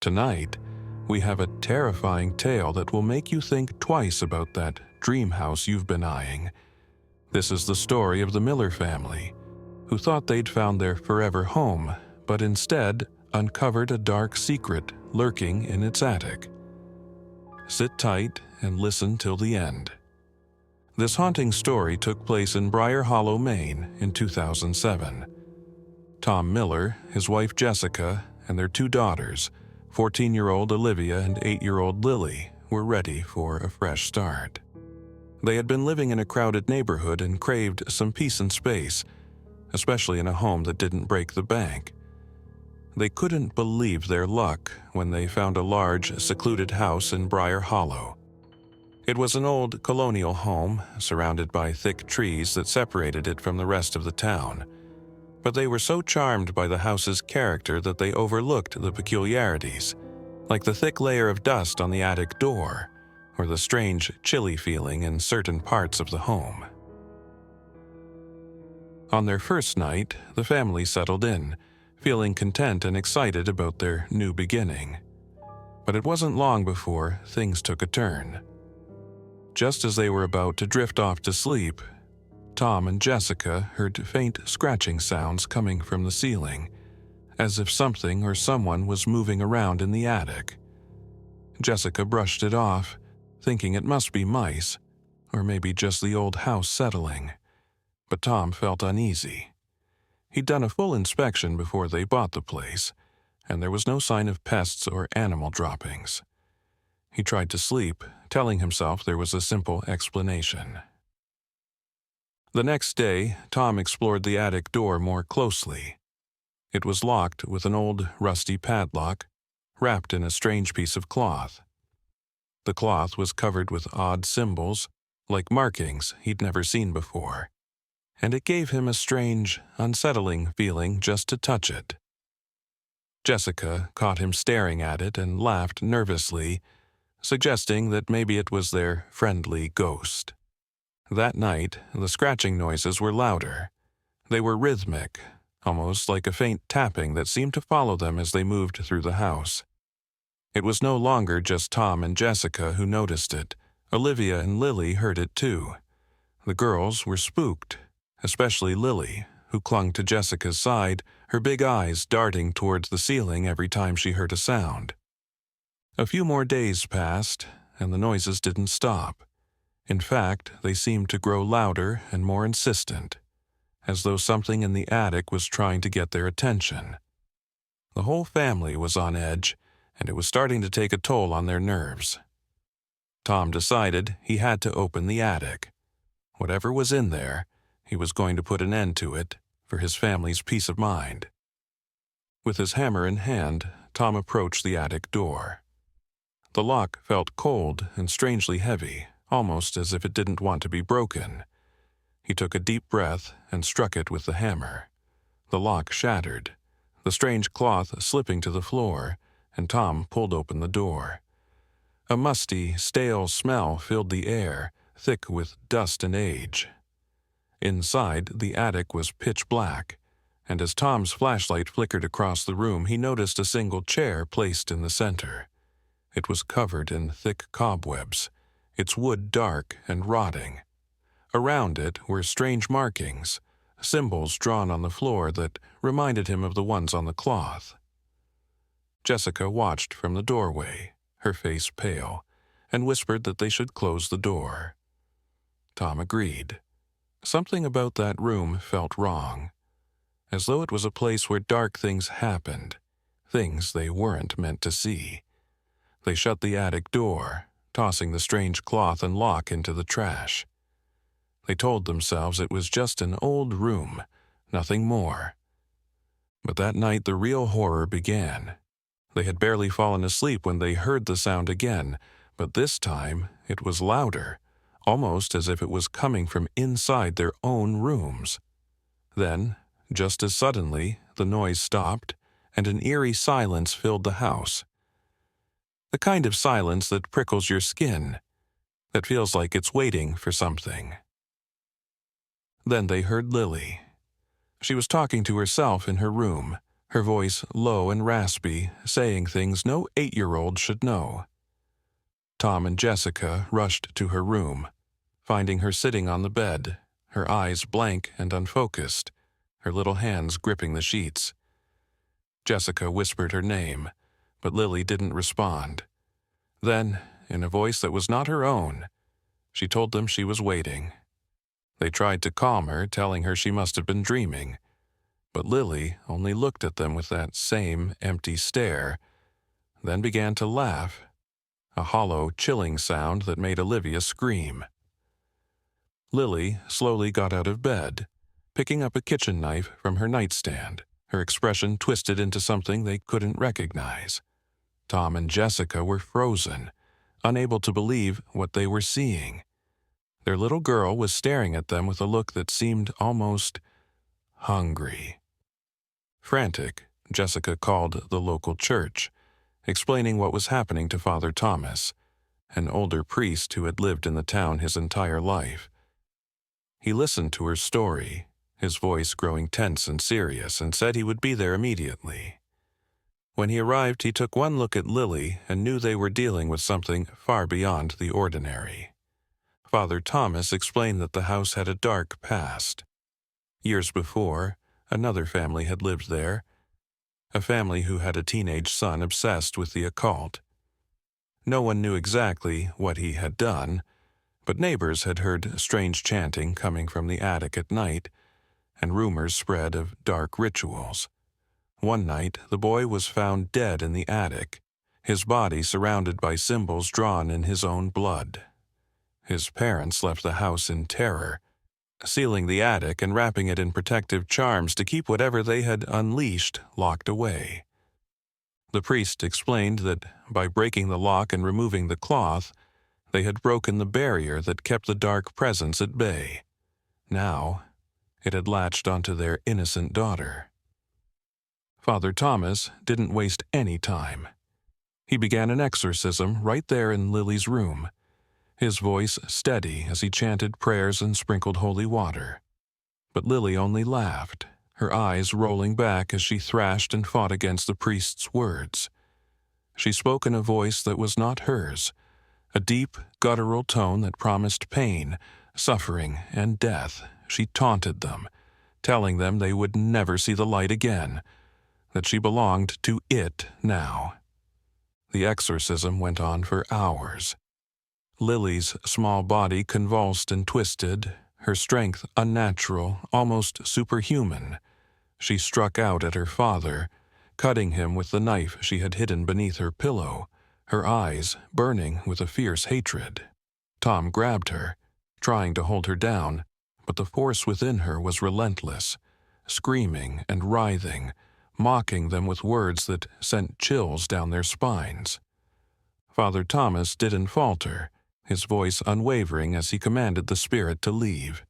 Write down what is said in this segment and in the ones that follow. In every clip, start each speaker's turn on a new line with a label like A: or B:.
A: Tonight, we have a terrifying tale that will make you think twice about that dream house you've been eyeing. This is the story of the Miller family, who thought they'd found their forever home, but instead uncovered a dark secret lurking in its attic. Sit tight and listen till the end. This haunting story took place in Briar Hollow, Maine in 2007. Tom Miller, his wife Jessica, and their two daughters, 14-year-old Olivia and 8-year-old Lily, were ready for a fresh start. They had been living in a crowded neighborhood and craved some peace and space, especially in a home that didn't break the bank. They couldn't believe their luck when they found a large, secluded house in Briar Hollow. It was an old colonial home, surrounded by thick trees that separated it from the rest of the town. But they were so charmed by the house's character that they overlooked the peculiarities, like the thick layer of dust on the attic door, or the strange, chilly feeling in certain parts of the home. On their first night, the family settled in, feeling content and excited about their new beginning. But it wasn't long before things took a turn. Just as they were about to drift off to sleep, Tom and Jessica heard faint scratching sounds coming from the ceiling, as if something or someone was moving around in the attic. Jessica brushed it off, thinking it must be mice, or maybe just the old house settling. But Tom felt uneasy. He'd done a full inspection before they bought the place, and there was no sign of pests or animal droppings. He tried to sleep, telling himself there was a simple explanation. The next day, Tom explored the attic door more closely. It was locked with an old, rusty padlock, wrapped in a strange piece of cloth. The cloth was covered with odd symbols, like markings he'd never seen before, and it gave him a strange, unsettling feeling just to touch it. Jessica caught him staring at it and laughed nervously, suggesting that maybe it was their friendly ghost. That night, the scratching noises were louder. They were rhythmic, almost like a faint tapping that seemed to follow them as they moved through the house. It was no longer just Tom and Jessica who noticed it. Olivia and Lily heard it too. The girls were spooked, especially Lily, who clung to Jessica's side, her big eyes darting towards the ceiling every time she heard a sound. A few more days passed, and the noises didn't stop. In fact, they seemed to grow louder and more insistent, as though something in the attic was trying to get their attention. The whole family was on edge, and it was starting to take a toll on their nerves. Tom decided he had to open the attic. Whatever was in there, he was going to put an end to it for his family's peace of mind. With his hammer in hand, Tom approached the attic door. The lock felt cold and strangely heavy, almost as if it didn't want to be broken. He took a deep breath and struck it with the hammer. The lock shattered, the strange cloth slipping to the floor, and Tom pulled open the door. A musty, stale smell filled the air, thick with dust and age. Inside, the attic was pitch black, and as Tom's flashlight flickered across the room, he noticed a single chair placed in the center. It was covered in thick cobwebs, its wood dark and rotting. Around it were strange markings, symbols drawn on the floor that reminded him of the ones on the cloth. Jessica watched from the doorway, her face pale, and whispered that they should close the door. Tom agreed. Something about that room felt wrong, as though it was a place where dark things happened, things they weren't meant to see. They shut the attic door, tossing the strange cloth and lock into the trash. They told themselves it was just an old room, nothing more. But that night the real horror began. They had barely fallen asleep when they heard the sound again, but this time it was louder, almost as if it was coming from inside their own rooms. Then, just as suddenly, the noise stopped, and an eerie silence filled the house. The kind of silence that prickles your skin, that feels like it's waiting for something. Then they heard Lily. She was talking to herself in her room, her voice low and raspy, saying things no 8-year-old should know. Tom and Jessica rushed to her room, finding her sitting on the bed, her eyes blank and unfocused, her little hands gripping the sheets. Jessica whispered her name, but Lily didn't respond. Then, in a voice that was not her own, she told them she was waiting. They tried to calm her, telling her she must have been dreaming, but Lily only looked at them with that same empty stare, then began to laugh, a hollow, chilling sound that made Olivia scream. Lily slowly got out of bed, picking up a kitchen knife from her nightstand, her expression twisted into something they couldn't recognize. Tom and Jessica were frozen, unable to believe what they were seeing. Their little girl was staring at them with a look that seemed almost hungry. Frantic, Jessica called the local church, explaining what was happening to Father Thomas, an older priest who had lived in the town his entire life. He listened to her story, his voice growing tense and serious, and said he would be there immediately. When he arrived, he took one look at Lily and knew they were dealing with something far beyond the ordinary. Father Thomas explained that the house had a dark past. Years before, another family had lived there, a family who had a teenage son obsessed with the occult. No one knew exactly what he had done, but neighbors had heard strange chanting coming from the attic at night, and rumors spread of dark rituals. One night, the boy was found dead in the attic, his body surrounded by symbols drawn in his own blood. His parents left the house in terror, sealing the attic and wrapping it in protective charms to keep whatever they had unleashed locked away. The priest explained that by breaking the lock and removing the cloth, they had broken the barrier that kept the dark presence at bay. Now, it had latched onto their innocent daughter. Father Thomas didn't waste any time. He began an exorcism right there in Lily's room, his voice steady as he chanted prayers and sprinkled holy water. But Lily only laughed, her eyes rolling back as she thrashed and fought against the priest's words. She spoke in a voice that was not hers, a deep, guttural tone that promised pain, suffering, and death. She taunted them, telling them they would never see the light again, that she belonged to it now. The exorcism went on for hours. Lily's small body convulsed and twisted, her strength unnatural, almost superhuman. She struck out at her father, cutting him with the knife she had hidden beneath her pillow, her eyes burning with a fierce hatred. Tom grabbed her, trying to hold her down, but the force within her was relentless, screaming and writhing, mocking them with words that sent chills down their spines. Father Thomas didn't falter, his voice unwavering as he commanded the spirit to leave.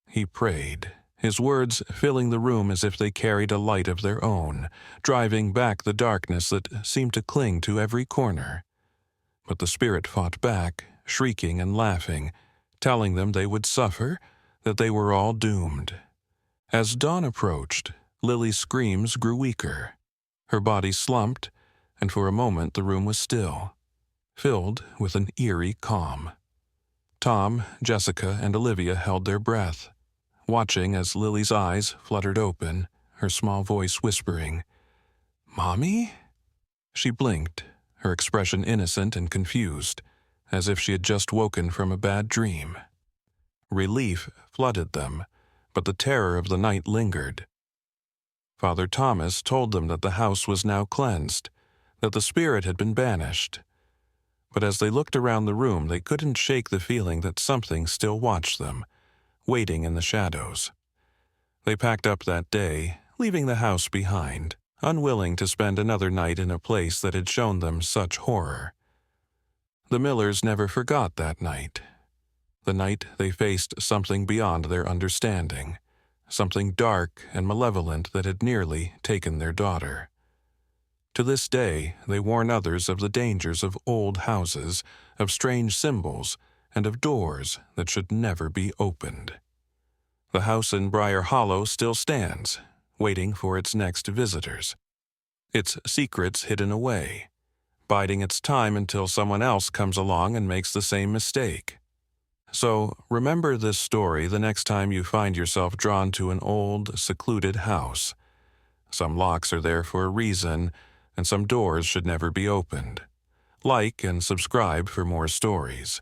A: He prayed, his words filling the room as if they carried a light of their own, driving back the darkness that seemed to cling to every corner. But the spirit fought back, shrieking and laughing, telling them they would suffer, that they were all doomed. As dawn approached, Lily's screams grew weaker. Her body slumped, and for a moment the room was still, filled with an eerie calm. Tom, Jessica, and Olivia held their breath, watching as Lily's eyes fluttered open, her small voice whispering, "Mommy?" She blinked, her expression innocent and confused, as if she had just woken from a bad dream. Relief flooded them, but the terror of the night lingered. Father Thomas told them that the house was now cleansed, that the spirit had been banished. But as they looked around the room, they couldn't shake the feeling that something still watched them, waiting in the shadows. They packed up that day, leaving the house behind, unwilling to spend another night in a place that had shown them such horror. The Millers never forgot that night. The night they faced something beyond their understanding, something dark and malevolent that had nearly taken their daughter. To this day, they warn others of the dangers of old houses, of strange symbols, and of doors that should never be opened. The house in Briar Hollow still stands, waiting for its next visitors. Its secrets hidden away, biding its time until someone else comes along and makes the same mistake. So remember this story the next time you find yourself drawn to an old, secluded house. Some locks are there for a reason, and some doors should never be opened. Like and subscribe for more stories.